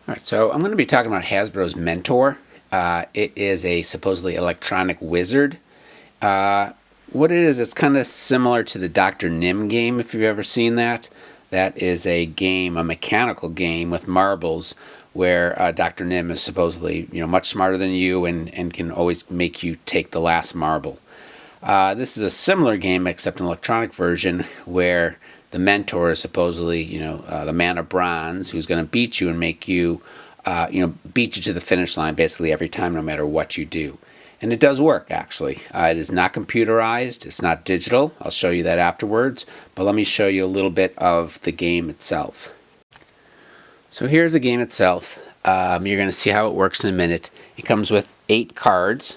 Alright, so I'm going to be talking about Hasbro's Mentor. It is a supposedly electronic wizard. What it is, it's kind of similar to the Dr. Nim game, if you've ever seen that. That is a game, a mechanical game with marbles, where Dr. Nim is supposedly much smarter than you and can always make you take the last marble. This is a similar game, except an electronic version, where the mentor is supposedly, the man of bronze who's going to beat you and make you, beat you to the finish line basically every time, no matter what you do. And it does work, actually. It is not computerized. It's not digital. I'll show you that afterwards. But let me show you a little bit of the game itself. So here's the game itself. You're going to see how it works in a minute. It comes with 8 cards.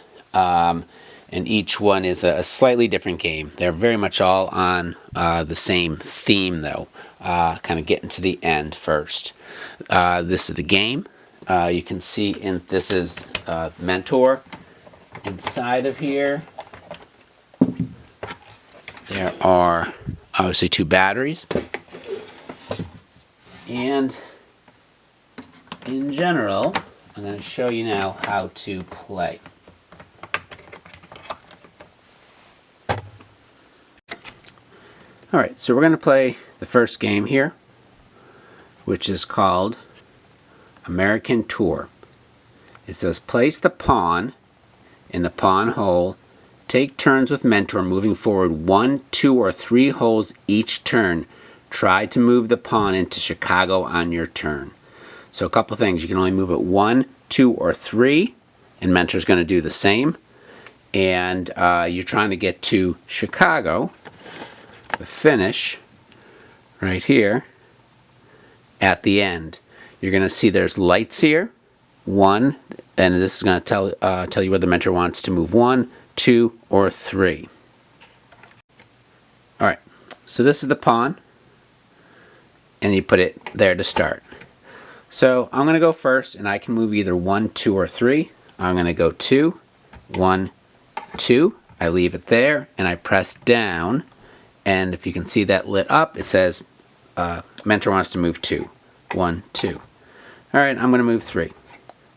And each one is a slightly different game. They're very much all on the same theme, though. Kind of getting to the end first. This is the game. You can see this is Mentor. Inside of here, there are obviously 2 batteries. And in general, I'm going to show you now how to play. Alright, so we're going to play the first game here, which is called American Tour. It says place the pawn in the pawn hole. Take turns with Mentor moving forward 1, 2, or 3 holes each turn. Try to move the pawn into Chicago on your turn. So a couple things. You can only move it 1, 2, or 3, and Mentor's going to do the same. And you're trying to get to Chicago, the finish, right here, at the end. You're going to see there's lights here. 1, and this is going to tell you whether the Mentor wants to move 1, 2, or 3. Alright, so this is the pawn, and you put it there to start. So I'm going to go first, and I can move either 1, 2, or 3. I'm going to go 2, 1, 2. I leave it there, and I press down, and if you can see that lit up, it says Mentor wants to move 2. 1, 2. Alright, I'm going to move 3.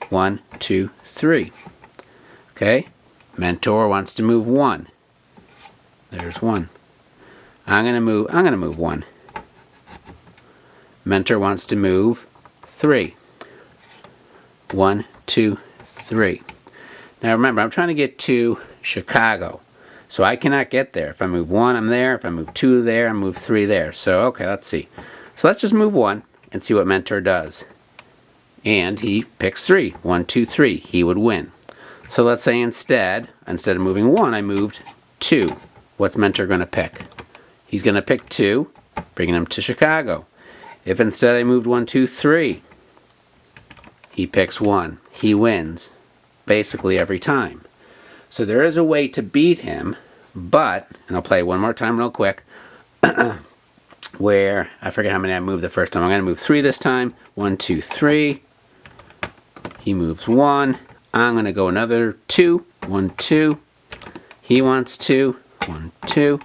1, 2, 3. Okay, Mentor wants to move 1. There's 1. I'm gonna move 1. Mentor wants to move 3. 1, 2, 3. Now remember, I'm trying to get to Chicago, so I cannot get there. If I move 1, I'm there. If I move 2 there, I move 3 there. So okay, let's see. So let's just move 1 and see what Mentor does. And he picks 3. 1, 2, 3. He would win. So let's say instead of moving 1, I moved 2. What's Mentor going to pick? He's going to pick 2, bringing him to Chicago. If instead I moved 1, 2, 3, he picks 1. He wins, basically every time. So there is a way to beat him, but, and I'll play one more time real quick, where, I forget how many I moved the first time. I'm going to move 3 this time. 1, 2, 3. He moves 1. I'm going to go another 2. 1, 2. He wants 2. 1, 2.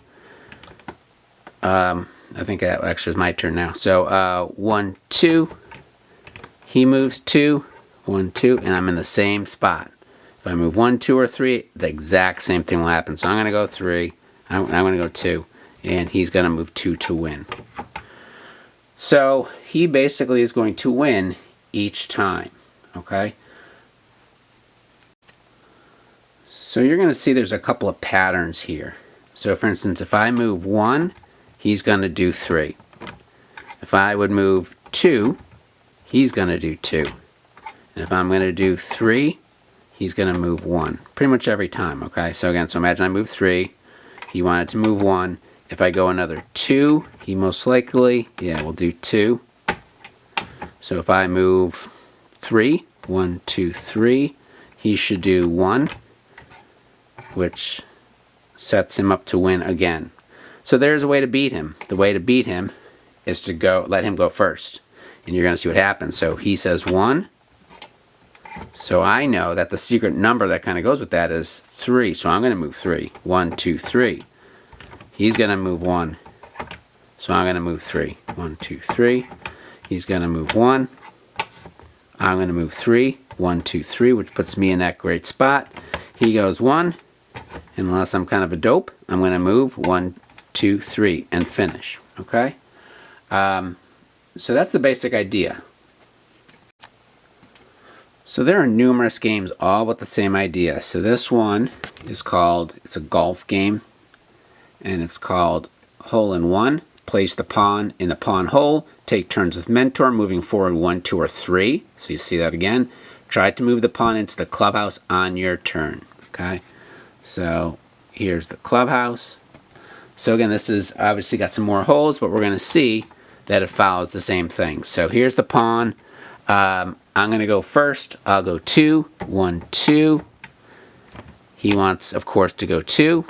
I think that actually is my turn now. So 1, 2. He moves 2. 1, 2. And I'm in the same spot. If I move 1, 2, or 3, the exact same thing will happen. So I'm going to go 3. I'm going to go 2. And he's going to move 2 to win. So he basically is going to win each time. Okay? So you're going to see there's a couple of patterns here. So for instance, if I move 1, he's going to do 3. If I would move 2, he's going to do 2. And if I'm going to do 3, he's going to move 1. Pretty much every time, okay? So again, so imagine I move 3. He wanted to move 1. If I go another 2, he most likely, will do 2. So if I move 3, 1, 2, 3, he should do 1, which sets him up to win again. So there's a way to beat him. The way to beat him is to let him go first. And you're going to see what happens. So he says 1. So I know that the secret number that kind of goes with that is 3. So I'm going to move 3. 1, 2, 3. He's going to move 1. So I'm going to move 3. 1, 2, 3. He's going to move 1. I'm going to move 3. 1, 2, 3, which puts me in that great spot. He goes 1, and unless I'm kind of a dope, I'm going to move 1, 2, 3, and finish. Okay? So that's the basic idea. So there are numerous games all with the same idea. So this one is called, it's a golf game, and it's called Hole in One. Place the pawn in the pawn hole. Take turns with mentor, moving forward 1, 2, or 3. So you see that again. Try to move the pawn into the clubhouse on your turn. Okay? So here's the clubhouse. So again, this is obviously got some more holes, but we're going to see that it follows the same thing. So here's the pawn. I'm going to go first. I'll go 2. 1, 2. He wants, of course, to go 2.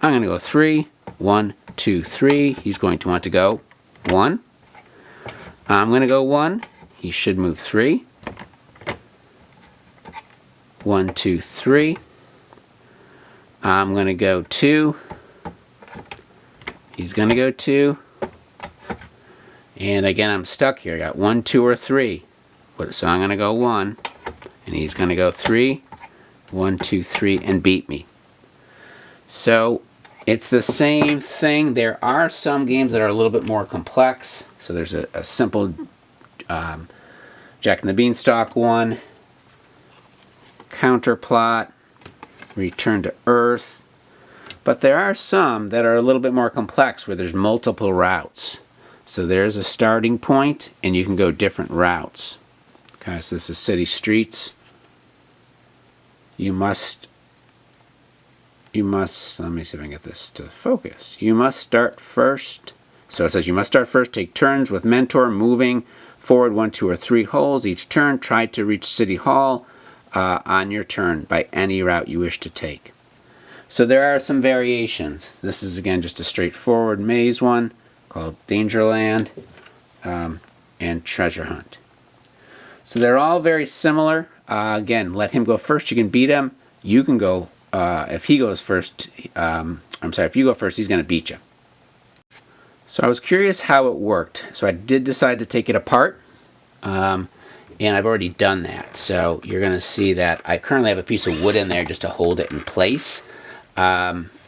I'm going to go 3. 1, 2, 3. He's going to want to go 1. I'm going to go 1. He should move 3. 1, 2, 3. I'm going to go 2. He's going to go 2. And again, I'm stuck here. I got 1, 2, or 3. So I'm going to go 1. And he's going to go 3. 1, 2, 3, and beat me. So it's the same thing. There are some games that are a little bit more complex. So there's a simple Jack and the Beanstalk one. Counterplot. Return to Earth. But there are some that are a little bit more complex where there's multiple routes. So there's a starting point and you can go different routes. Okay, so this is City Streets. You must, let me see if I can get this to focus. You must start first. So it says you must start first, take turns with mentor, moving forward 1, 2, or 3 holes each turn. Try to reach City Hall on your turn by any route you wish to take. So there are some variations. This is again just a straightforward maze one called Dangerland and Treasure Hunt. So they're all very similar. Again, let him go first. You can beat him. You can go, if he goes first, if you go first, he's going to beat you. So I was curious how it worked. So I did decide to take it apart. And I've already done that. So you're going to see that I currently have a piece of wood in there just to hold it in place.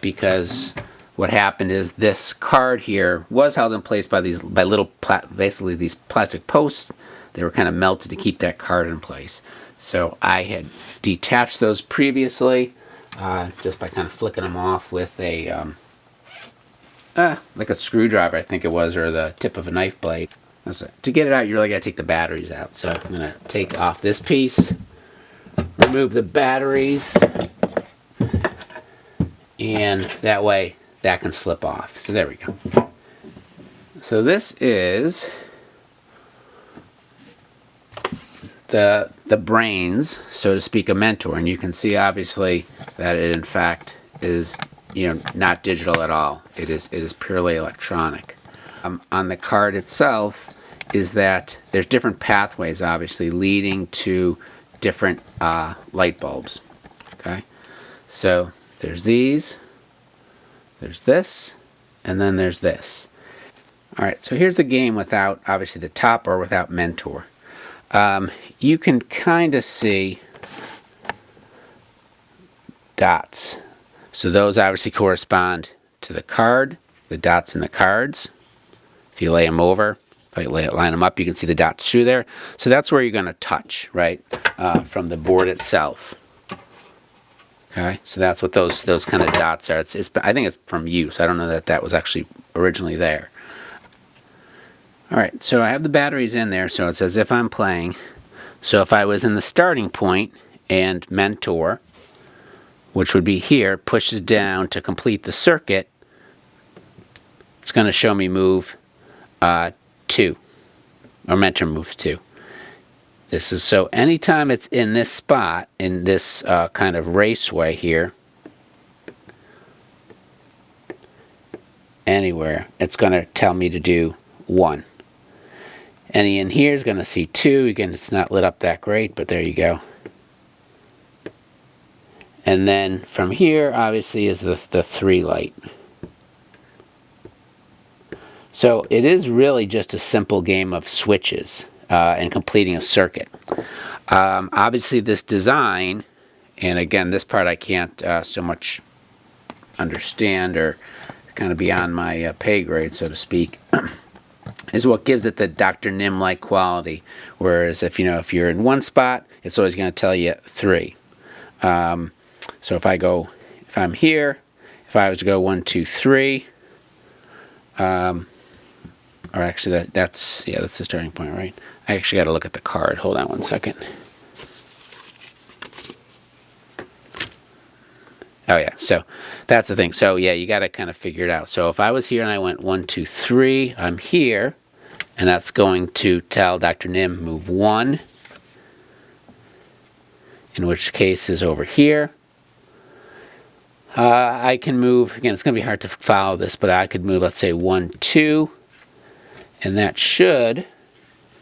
Because what happened is this card here was held in place by basically these plastic posts. They were kind of melted to keep that card in place. So I had detached those previously just by kind of flicking them off with a like a screwdriver, I think it was, or the tip of a knife blade. To get it out, you really got to take the batteries out. So I'm going to take off this piece, remove the batteries, and that way that can slip off. So there we go. So this is the brains, so to speak, a mentor, and you can see obviously that it in fact is not digital at all. It is purely electronic. On the card itself is that there's different pathways obviously leading to different light bulbs. Okay, so there's these, there's this, and then there's this. Alright, so here's the game without obviously the top or without mentor. You can kind of see dots. So those obviously correspond to the card, the dots in the cards. If you lay them over, if you line them up, you can see the dots through there. So that's where you're going to touch, right, from the board itself. Okay, so that's what those kind of dots are. I think it's from use. I don't know that was actually originally there. All right, so I have the batteries in there, so it's as if I'm playing. So if I was in the starting point and mentor, which would be here, pushes down to complete the circuit, it's going to show me move 2, or mentor moves 2. This is so anytime it's in this spot, in this kind of raceway here, anywhere, it's going to tell me to do 1. And in here is going to see 2. Again, it's not lit up that great, but there you go. And then from here, obviously, is the 3 light. So it is really just a simple game of switches and completing a circuit. Obviously, this design, and again, this part I can't so much understand, or kind of beyond my pay grade, so to speak, is what gives it the Dr. Nim-like quality. Whereas if you're in one spot, it's always going to tell you 3. So if I'm here, if I was to go 1, 2, 3, or actually that's the starting point, right? I actually got to look at the card. Hold on one second. Oh yeah, so that's the thing. So yeah, you got to kind of figure it out. So if I was here and I went 1, 2, 3, I'm here, and that's going to tell Dr. Nim move 1, in which case is over here. I can move, again, it's going to be hard to follow this, but I could move, let's say 1, 2, and that should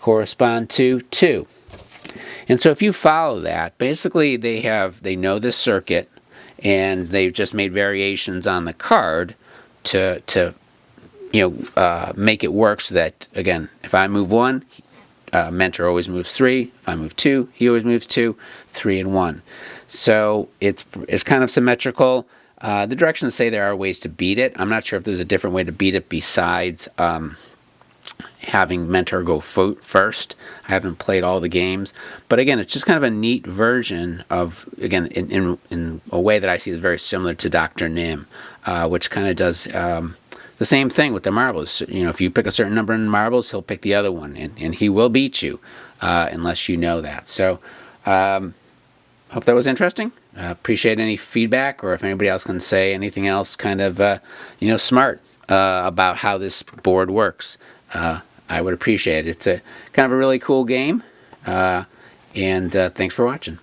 correspond to 2. And so if you follow that, basically they know this circuit, and they've just made variations on the card to make it work so that, again, if I move 1, Mentor always moves 3. If I move 2, he always moves 2, 3, and 1. So it's kind of symmetrical. The directions say there are ways to beat it. I'm not sure if there's a different way to beat it besides having Mentor go first. I haven't played all the games, but again, it's just kind of a neat version of, again, in a way that I see is very similar to Dr. Nim, which kind of does the same thing with the marbles. If you pick a certain number in marbles, he'll pick the other one, and he will beat you unless you know that. So hope that was interesting. Appreciate any feedback, or if anybody else can say anything else kind of smart about how this board works. I would appreciate it. It's a kind of a really cool game, and thanks for watching.